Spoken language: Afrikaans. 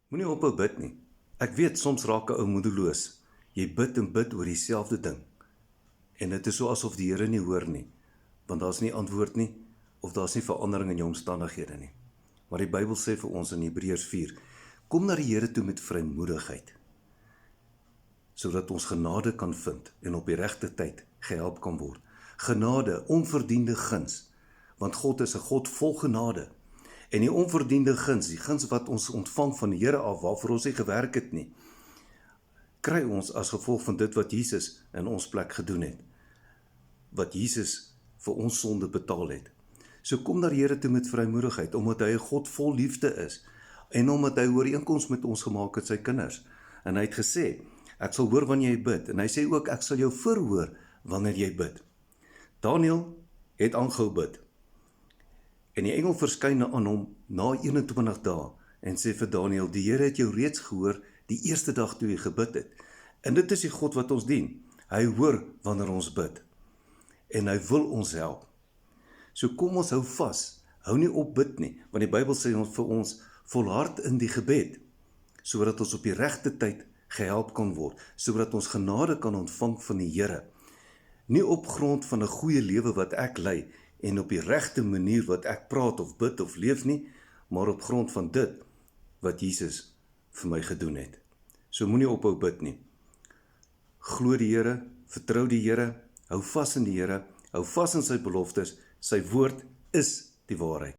Moenie ophou bid nie. Ek weet, soms raak 'n ou moedeloos. Jy bid en bid oor dieselfde ding. En dit is so asof die Here nie hoor nie, want daar's nie antwoord nie, of daar's nie verandering in jou omstandighede nie. Maar die Bybel sê vir ons in Hebreërs 4, kom na die Here toe met vrymoedigheid, sodat ons genade kan vind en op die regte tyd gehelp kan word. Genade, onverdiende guns, want God is 'n God vol genade. En die onverdiende guns, die guns wat ons ontvang van die Here af, waarvoor ons nie gewerk het nie, kry ons as gevolg van dit wat Jesus in ons plek gedoen het. Wat Jesus vir ons sonde betaal het. So kom na die Here toe met vrymoedigheid, omdat hy 'n God vol liefde is, en omdat hy ooreenkoms met ons gemaak het, sy kinders. En hy het gesê, ek sal hoor wanneer jy bid, en hy sê ook, ek sal jou verhoor wanneer jy bid. Daniël het aangehou bid, en die engel verskyn aan hom na 21 dae, en sê vir Daniël, die Here het jou reeds gehoor, die eerste dag toe jy gebid het. En dit is die God wat ons dien. Hy hoor wanneer ons bid, en hy wil ons help. So kom ons hou vas, hou nie op bid nie, want die Bybel sê ons vir ons, volhard in die gebed, sodat ons op die regte tyd gehelp kan word, sodat ons genade kan ontvang van die Here. Nie op grond van 'n goeie lewe wat ek lei, en op die regte manier wat ek praat of bid of leef nie, maar op grond van dit wat Jesus vir my gedoen het. So moenie ophou bid nie. Glo die Here, vertrou die Here, hou vas in die Here, hou vas in sy beloftes, sy woord is die waarheid.